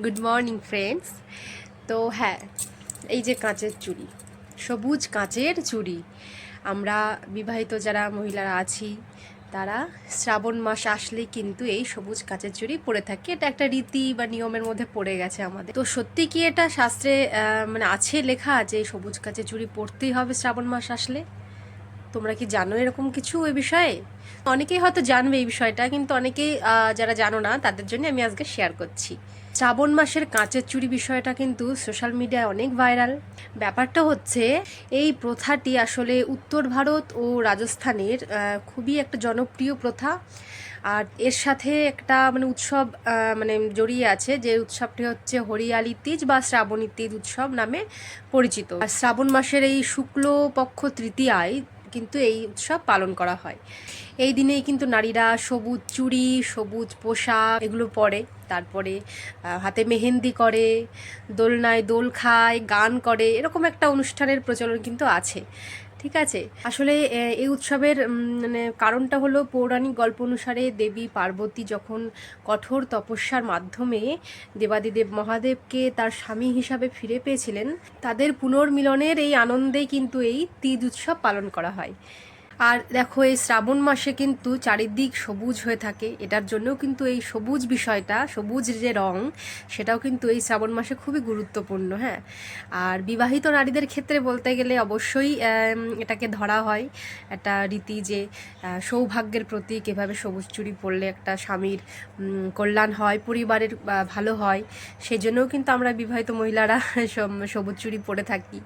Good morning friends. তো হ্যাঁ, এই যে কাঁচের চুড়ি, সবুজ কাঁচের চুড়ি, আমরা বিবাহিত যারা মহিলারা আছি তারা শ্রাবণ মাস আসলেই কিন্তু এই সবুজ কাঁচের চুড়ি পরে থাকি। এটা একটা রীতি বা নিয়মের মধ্যে পড়ে গেছে আমাদের। তো সত্যি কি এটা শাস্ত্রে মানে আছে লেখা যে সবুজ কাঁচের চুড়ি পরতেই হবে শ্রাবণ মাস আসলে? তোমরা কি জানো এরকম কিছু এই বিষয়ে? অনেকেই হয়তো জানবে এই বিষয়টা, কিন্তু অনেকেই যারা জানো না তাদের জন্য আমি আজকে শেয়ার করছি। শ্রাবণ মাসের কাঁচের চুড়ি বিষয়টা কিন্তু সোশ্যাল মিডিয়ায় অনেক ভাইরাল। ব্যাপারটা হচ্ছে, এই প্রথাটি আসলে উত্তর ভারত ও রাজস্থানের খুবই একটা জনপ্রিয় প্রথা। আর এর সাথে একটা মানে উৎসব মানে জড়িয়ে আছে, যে উৎসবটি হচ্ছে হরিয়ালি তীজ বা শ্রাবণী তীজ উৎসব নামে পরিচিত। আর শ্রাবণ মাসের এই শুক্লপক্ষ তৃতীয়ায় কিন্তু এই উৎসব পালন করা হয়। এই দিনেই কিন্তু নারীরা সবুজ চুড়ি, সবুজ পোশাক এগুলো পরে, তারপরে হাতে মেহেন্দি করে, দোলনায় দোল খায়, গান করে, এরকম একটা অনুষ্ঠানের প্রচলন কিন্তু আছে। ঠিক আছে, আসলে এই উৎসবের মানে কারণটা হলো, পৌরাণিক গল্প অনুসারে দেবী পার্বতী যখন কঠোর তপস্যার মাধ্যমে দেবাদিদেব মহাদেবকে তার স্বামী হিসাবে ফিরে পেয়েছিলেন, তাদের পুনর্মিলনের এই আনন্দেই কিন্তু এই তীজ উৎসব পালন করা হয়। আর দেখো, এই শ্রাবণ মাসে কিন্তু চারিদিক সবুজ হয়ে থাকে, এটার জন্যও কিন্তু এই সবুজ বিষয়টা, সবুজ যে রং, সেটাও কিন্তু এই শ্রাবণ মাসে খুবই গুরুত্বপূর্ণ। হ্যাঁ, আর বিবাহিত নারীদের ক্ষেত্রে বলতে গেলে অবশ্যই এটাকে ধরা হয় একটা রীতি, যে সৌভাগ্যের প্রতীক, এভাবে সবুজ চুড়ি পরলে একটা স্বামীর কল্যাণ হয়, পরিবারের ভালো হয়। সেই জন্যও কিন্তু আমরা বিবাহিত মহিলারা সবুজ চুড়ি পরে থাকি।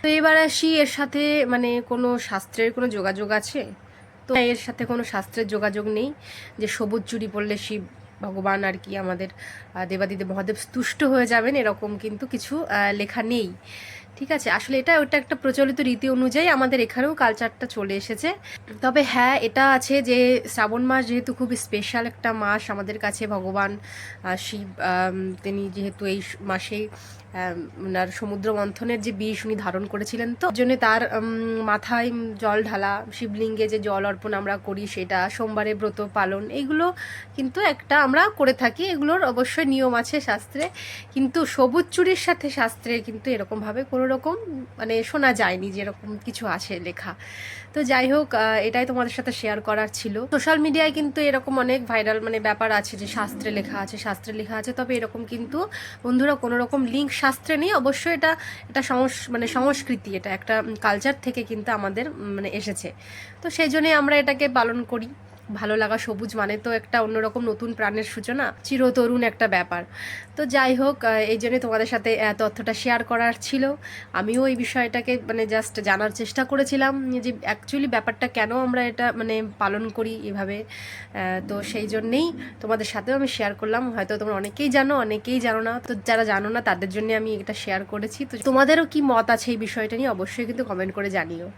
তো এবার আসি, এর সাথে মানে কোনো শাস্ত্রের কোনো যোগাযোগ আছে? তো এর সাথে কোনো শাস্ত্রের যোগাযোগ নেই যে সবুজ চুড়ি পরলে শিব ভগবান আর কি আমাদের দেবাদিদেব মহাদেব তুষ্ট হয়ে যাবেন, এরকম কিন্তু কিছু লেখা নেই। ঠিক আছে, আসলে ওটা একটা প্রচলিত রীতি অনুযায়ী আমাদের এখানেও কালচারটা চলে এসেছে। তবে হ্যাঁ, এটা আছে যে শ্রাবণ মাস যেহেতু খুব স্পেশাল একটা মাস আমাদের কাছে, ভগবান শিব তিনি যেহেতু এই মাসেই ওনার সমুদ্র মন্থনের যে বিষ উনি ধারণ করেছিলেন, তো জন্য তার মাথায় জল ঢালা, শিবলিঙ্গে যে জল অর্পণ আমরা করি, সেটা সোমবারে ব্রত পালন, এইগুলো কিন্তু একটা আমরা করে থাকি। এগুলোর অবশ্যই নিয়ম আছে শাস্ত্রে, কিন্তু সবুজ চুড়ির সাথে শাস্ত্রে কিন্তু এরকমভাবে কোনো রকম মানে শোনা যায়নি যে এরকম কিছু আছে লেখা। তো যাই হোক, এটাই তোমাদের সাথে শেয়ার করার ছিল। সোশ্যাল মিডিয়ায় কিন্তু এরকম অনেক ভাইরাল মানে ব্যাপার আছে যে শাস্ত্রে লেখা আছে, শাস্ত্রে লেখা আছে, তবে এরকম কিন্তু বন্ধুরা কোনো রকম লিঙ্ক শাস্ত্রে নেই। অবশ্যই এটা এটা মানে সংস্কৃতি, এটা একটা কালচার থেকে কিন্তু আমাদের মানে এসেছে। তো সেই জন্যই আমরা এটাকে পালন করি। ভালো লাগা, সবুজ মানে তো একটা অন্যরকম নতুন প্রাণের সূচনা, চিরতরুণ একটা ব্যাপার। তো যাই হোক, এই জন্যই তোমাদের সাথে তথ্যটা শেয়ার করার ছিল। আমিও এই বিষয়টাকে মানে জাস্ট জানার চেষ্টা করেছিলাম যে অ্যাকচুয়ালি ব্যাপারটা কেন আমরা এটা মানে পালন করি এভাবে। তো সেই জন্যেই তোমাদের সাথেও আমি শেয়ার করলাম। হয়তো তোমরা অনেকেই জানো, অনেকেই জানো না, তো যারা জানো না তাদের জন্য আমি এটা শেয়ার করেছি। তো তোমাদেরও কি মত আছে এই বিষয়টা নিয়ে অবশ্যই কিন্তু কমেন্ট করে জানিও।